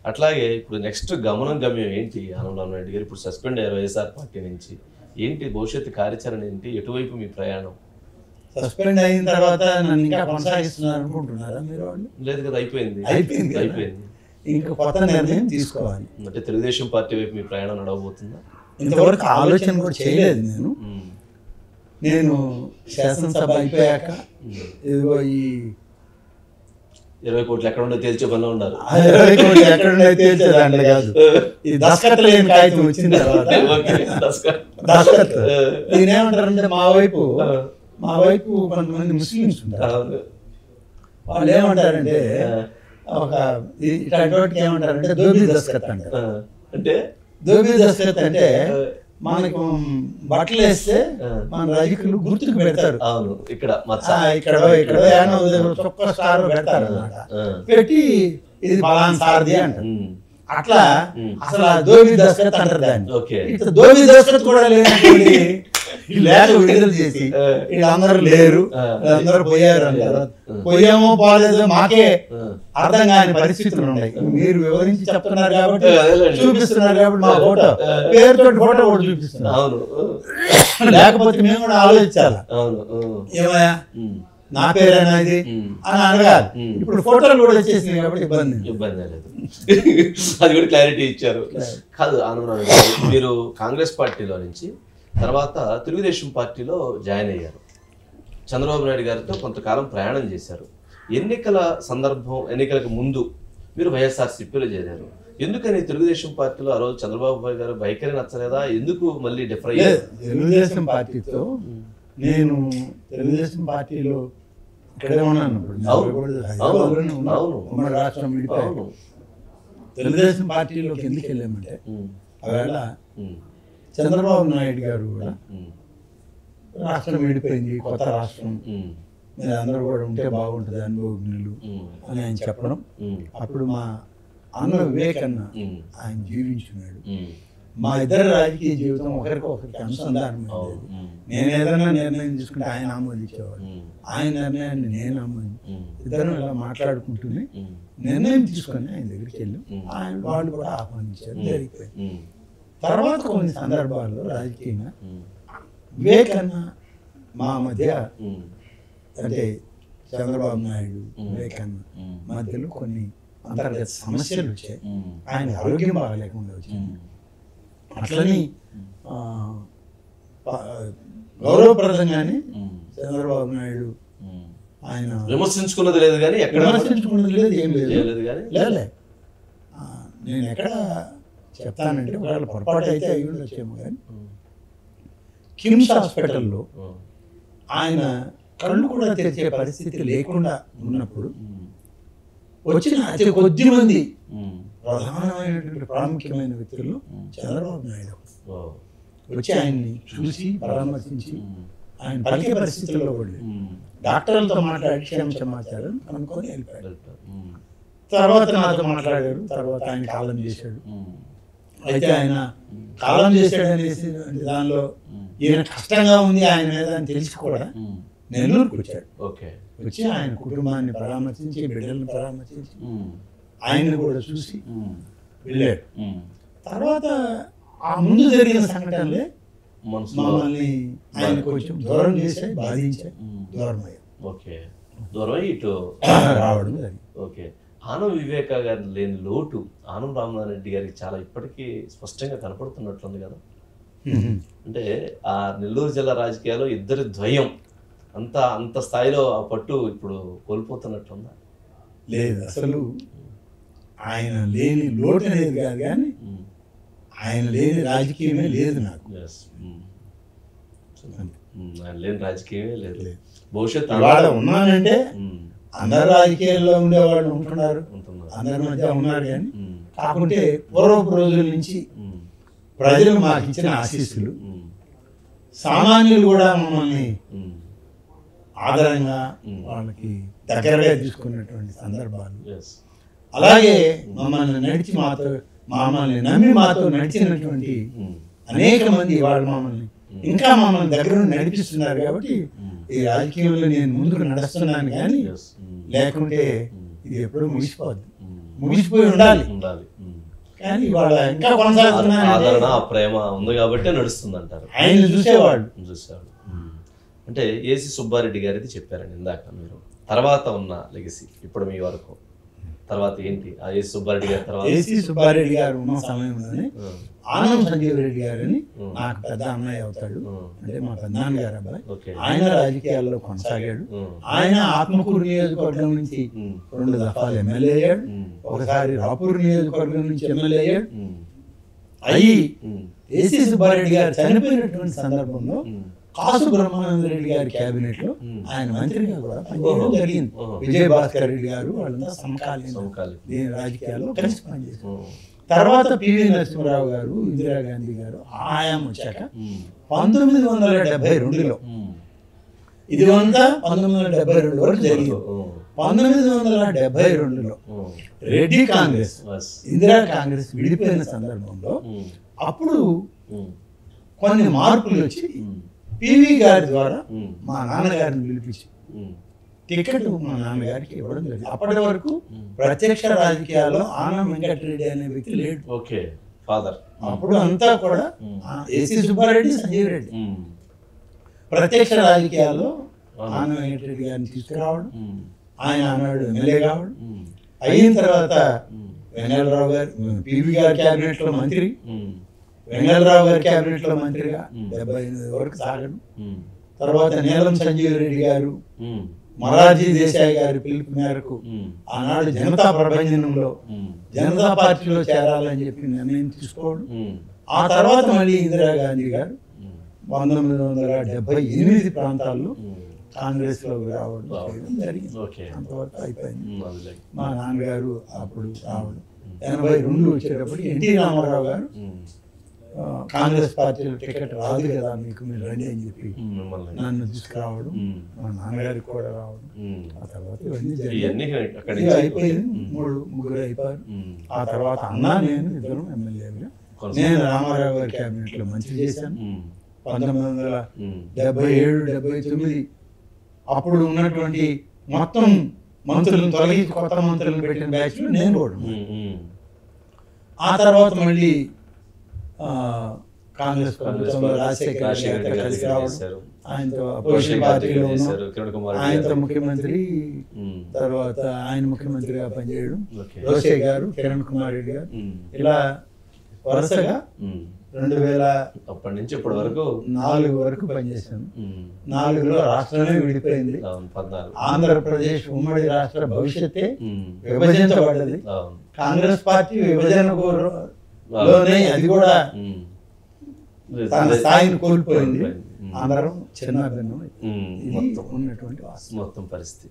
అట్లాగే ఇప్పుడు నెక్స్ట్ గమ్యం ఏంటి? ఆనందరావు రెడ్డి గారు ఇప్పుడు సస్పెండ్ అయ్యారు వైఎస్ఆర్ పార్టీ నుంచి. ఏంటి భవిష్యత్తు కార్యాచరణ ఏంటి? ఎటువైపు మీ ప్రయాణం? సస్పెండ్ అయిన తర్వాత నన్ను ఇంకా కొనసాగిస్తున్నారు అనుకుంటున్నారా మీరు? లేదు కదా, అయిపోయింది. ఇంకా కొత్త నిర్ణయం తీసుకోవాలి. అంటే తెలుగుదేశం పార్టీ వైపు మీ ప్రయాణం నడవబోతుందా? ఇంతవరకు ఆలోచన కూడా చేయలేదు నేను శాసనసభ అయిపోయాక ఇదిగో ఈ 20 కోట్లు ఎక్కడ ఉండో తేల్చే పనిలో ఉన్నారు. 20 కోట్లు ఎక్కడ ఉండో తేల్చేదాంట్లో కాదు, ఈ దస్కత్ లేని కాగితం వచ్చిన తర్వాత దస్కత్ దీని ఏమంటారంటే మా వైపు కొంతమంది ముస్లిమ్స్ ఉంటారు. వాళ్ళు ఏమంటారంటే ఒక ఇట్లాంటి వాటికి ఏమంటారంటే దోబీ దస్కత్ అంటారు. అంటే దోబీ దస్కత్ అంటే మనకు బట్టలు వేస్తే మన రజకులు గుర్తుకు పెడతారు. ఇక్కడ చొక్క స్టార్ పెడతారు అన్నమాట. పెట్టి ఇది బలాన్ సార్ది అంటారు. అట్లా అసలు దోబీ దస్కత్ అంటారు దాన్ని. ఇట్లా దోబీ దస్కత్ కూడా లేనటువంటి లేఖ విడుదల చేసి వీళ్ళందరూ లేరు, వీళ్ళందరూ పోయారు అంటారు. పోయామో పోలేదో మాకే అర్థం కాని పరిస్థితులు ఉన్నాయి. మీరు వివరించి చెప్తున్నారు కాబట్టి, చూపిస్తున్నారు కాబట్టి మా ఫోటో పేరుతో ఫోటో కూడా చూపిస్తున్నారు. లేకపోతే మేము కూడా ఆలోచించాలి, ఏమయ్యా నా పేరేనా ఇది అని అడగాలి. ఇప్పుడు ఫోటోలు కూడా వచ్చేసినాయి కాబట్టి ఇబ్బంది లేదు. అది కూడా క్లారిటీ ఇచ్చారు. కాదు ఆనందరావు గారు, మీరు కాంగ్రెస్ పార్టీలో నుంచి తర్వాత తెలుగుదేశం పార్టీలో జాయిన్ అయ్యారు. చంద్రబాబు నాయుడు గారితో కొంతకాలం ప్రయాణం చేశారు. ఎన్నికలకు ముందు మీరు వైఎస్ఆర్సీపీలో చేరారు. ఎందుకని తెలుగుదేశం పార్టీలో ఆ రోజు చంద్రబాబు గారు వైఖరి నచ్చలేదా? ఎందుకు మళ్ళీ డిఫర్ అయ్యారు? తెలుగుదేశం పార్టీతో నేను తెలుగుదేశం పార్టీలో ఇక్కడే ఉన్నాను. ఉమ్మడి రాష్ట్రం విడిపోయాను. తెలుగుదేశం పార్టీలోకి ఎందుకు వెళ్ళామంటే అవేళ చంద్రబాబు నాయుడు గారు కూడా రాష్ట్రం విడిపోయింది, కొత్త రాష్ట్రం, మీరు అందరూ కూడా ఉంటే బాగుంటుంది అనుభవజ్ఞులు అని ఆయన చెప్పడం. అప్పుడు మా అన్న వివేకన్న ఆయన జీవించున్నాడు. మా ఇద్దరు రాజకీయ జీవితం ఒకరికి అనుసంధానం. నేను ఏదైనా నిర్ణయం తీసుకుంటే ఆయన ఆమోదించేవాడు, ఆయన నిర్ణయాన్ని నేను ఇద్దరం ఇలా మాట్లాడుకుంటూనే నిర్ణయం తీసుకొని ఆయన దగ్గరికి వెళ్ళి వాళ్ళు కూడా ఆహ్వానించారు, జరిగిపోయింది. తర్వాత కొన్ని సందర్భాల్లో రాజకీయంగా వివేకన్న మా మధ్య అంటే చంద్రబాబు నాయుడు వివేకన్న మధ్యలో కొన్ని అంతర్గత సమస్యలు వచ్చాయి. ఆయన ఆరోగ్యం బాగాలేకుండా వచ్చింది. అట్లని గౌరవప్రదంగానే చంద్రబాబు నాయుడు ఆయన విమర్శించుకున్నది లేదు, కానీ విమర్శించుకున్నది లేదు, ఏం లేదు. నేను ఎక్కడ చెప్తానంటే ఒకవేళ పొరపాటు అయితే అయ్యి వచ్చేమో, కానీ కిమ్స్ హాస్పిటల్లో ఆయన కళ్ళు కూడా తెరిచే పరిస్థితి లేకుండా ఉన్నప్పుడు వచ్చిన అతి కొద్ది మంది ప్రధానమైనటువంటి ప్రాముఖ్యమైన వ్యక్తుల్లో చంద్రబాబు నాయుడు వచ్చి ఆయన్ని చూసి పరామర్శించి ఆయన పలికే పరిస్థితుల్లో కూడా డాక్టర్లతో మాట్లాడి క్షేమ సమాచారం కనుక్కొని వెళ్ళిపోయాడు. తర్వాత నాతో మాట్లాడారు. తర్వాత ఆయన కాలం చేశాడు. అయితే ఆయన కాలం చేశాడు అనేసి దానిలో ఈయన కష్టంగా ఉంది ఆయన మీద అని తెలిసి కూడా నెల్లూరుకు వచ్చాడు. వచ్చి ఆయన కుటుంబాన్ని పరామర్శించి, బిడ్డలను పరామర్శించి, ఆయన్ని కూడా చూసి వెళ్ళాడు. తర్వాత ఆ ముందు జరిగిన సంఘటనలే మమ్మల్ని ఆయన కొంచెం దూరం చేశాయి, బాధించాయి, దూరం దూరమై ఇటు రావడం జరిగింది. ఆనం వివేక గారి లేని లోటు ఆనం రామనారెడ్డి గారికి చాలా ఇప్పటికీ స్పష్టంగా కనపడుతున్నట్లుంది కదా. అంటే ఆ నెల్లూరు జిల్లా రాజకీయాల్లో ఇద్దరి ద్వయం అంత స్థాయిలో ఆ పట్టు ఇప్పుడు కోల్పోతున్నట్లుందా? లేదు, అసలు ఆయన లేని లోటు అనేది కాదు, కానీ ఆయన లేని రాజకీయమే లేదు నాకు. ఆయన లేని రాజకీయమే లేదు. భవిష్యత్తు ఉన్నానంటే అందరు రాజకీయాల్లో ఉండేవాళ్ళు ఉంటున్నారు, అందరి మధ్య ఉన్నారు, కానీ కాకుంటే పూర్వపు రోజుల నుంచి ప్రజలు మాకు ఇచ్చిన ఆశీస్సులు, సామాన్యులు కూడా మమ్మల్ని ఆదరంగా వాళ్ళకి దగ్గరగా తీసుకున్నటువంటి సందర్భాలు, అలాగే మమ్మల్ని నమ్మి మాతో నడిచినటువంటి అనేక మంది వాళ్ళు ఇంకా మమ్మల్ని దగ్గర నుండి నడిపిస్తున్నారు. కాబట్టి ఈ రాజకీయంలో నేను ముందుకు నడుస్తున్నాను, కానీ లేకుంటే ఇది ఎప్పుడూ ముగిసిపోద్ది, ముగిసిపోయి ఉండాలి. కానీ ఇవాళ ఇంకా కొనసాగుతున్నాను. ఆదరణ, ఆ ప్రేమ ఉంది కాబట్టి నడుస్తుంది అంటారు. ఆయన చూసేవాడు. అంటే ఏసీ సుబ్బారెడ్డి గారిది చెప్పారండి ఇందాక మీరు. తర్వాత ఉన్న లెగసీ ఇప్పుడు మీ వరకు తర్వాత ఏంటి? ఆ ఏసీ సుబ్బారెడ్డి గారి తర్వాత ఏసీ సుబ్బారెడ్డి గారు ఉన్న సమయంలోనే ఆనం సంజీవ్ రెడ్డి గారని నాకు పెద్ద అన్నయ్య అవుతాడు, అంటే మా పెద్దనాన్నగారు అబ్బాయి. ఆయన రాజకీయాల్లో కొనసాగాడు. ఆయన ఆత్మకూరు నియోజకవర్గం నుంచి 2 దఫాలు ఎమ్మెల్యే అయ్యాడు. ఒకసారి రాపూర్ నియోజకవర్గం నుంచి ఎమ్మెల్యే అయ్యాడు. అయ్యి ఏసీ సుబ్బారెడ్డి గారు చనిపోయినటువంటి సందర్భంలో కాసు బ్రహ్మానంద రెడ్డి గారి క్యాబినెట్ లో ఆయన మంత్రిగా కూడా పనిచేయడం జరిగింది. విజయభాస్కర్ రెడ్డి గారు వాళ్ళంతా సమకాలీన రాజకీయాల్లో కలిసి పనిచేశారు. తర్వాత పివి నరసింహరావు గారు, ఇందిరాగాంధీ గారు ఆయాం వచ్చాక 1972లో ఇదివంతా 1972 వరకు జరిగింది. 1972లో రెడ్డి కాంగ్రెస్, ఇందిరా కాంగ్రెస్ విడిపోయిన సందర్భంలో అప్పుడు కొన్ని మార్పులు వచ్చి పివి గారి ద్వారా మా నాన్నగారిని పిలిపించి టికెట్ మా నాన్నగారికి ఇవ్వడం జరిగింది. అప్పటి వరకు ప్రత్యక్ష రాజకీయాల్లో ఆనం వెంకటరెడ్డి అనే వ్యక్తి లేడు. అప్పుడు అంతా కూడా ఏసీ సుబ్బారెడ్డి, సంజీవ్ రెడ్డి. ప్రత్యక్ష రాజకీయాల్లో ఆనం వెంకటరెడ్డి గారిని తీసుకురావడం, ఆయన ఆనాడు ఎమ్మెల్యే కావడం, అయిన తర్వాత వెంగళరావు గారు పివి గారి క్యాబినెట్ లో మంత్రి, వెంగళరావు గారి క్యాబినెట్ లో మంత్రిగా 78 వరకు సాగడం. తర్వాత నీలం సంజీవ్ రెడ్డి గారు మొరార్జీ దేశాయ్ గారి పిలుపు మేరకు ఆనాడు జనతా ప్రభంజనంలో జనతా పార్టీలో చేరాలని చెప్పి నిర్ణయం తీసుకోవడం. ఆ తర్వాత మళ్ళీ ఇందిరాగాంధీ గారు 1978 ప్రాంతాల్లో కాంగ్రెస్ లో రావడం జరిగింది. అంతవరకు అయిపోయింది. మా నాన్నగారు అప్పుడు రావడం 82 వచ్చేటప్పటికి ఎన్టీ రామారావు గారు కాంగ్రెస్ పార్టీలో టికెట్ రాదు కదా మీకు, మీరు రండి అని చెప్పి నన్ను తీసుకురావడం, మా నాన్నగారికి కూడా రావడం. ఆ తర్వాత ఇవన్నీ జరిగి అయిపోయింది. 3 అయిపోయారు. ఆ తర్వాత అన్నా నేను ఇద్దరు ఎమ్మెల్యేలుగా, నేను రామారావు గారి క్యాబినెట్ లో మంత్రి చేశాను. 1977, 79 అప్పుడు ఉన్నటువంటి మొత్తం మంత్రులను తొలగించి కొత్త మంత్రులను పెట్టిన బ్యాచ్ లో నేను కూడా. ఆ తర్వాత మళ్ళీ కాంగ్రెస్ ప్రభుత్వంలో రాజశేఖర రెడ్డి కలిసి రావడం, ఆయనతో అపోజిషన్ పార్టీలో ఆయనతో ముఖ్యమంత్రి, తర్వాత ఆయన ముఖ్యమంత్రిగా పనిచేయడం, రోసే గారు, కిరణ్ కుమార్ రెడ్డి గారు, ఇలా వరుసగా 2000 నుంచి ఇప్పటి వరకు 4 వరకు పనిచేశాను. 4లో రాష్ట్రమే విడిపోయింది. ఆంధ్రప్రదేశ్ ఉమ్మడి రాష్ట్ర భవిష్యత్తే విభజించబడ్డది. కాంగ్రెస్ పార్టీ విభజనలోనే అది కూడా తన స్థాయిని కోల్పోయింది. అందరం చిన్న భిన్నం ఉన్నటువంటి మొత్తం పరిస్థితి.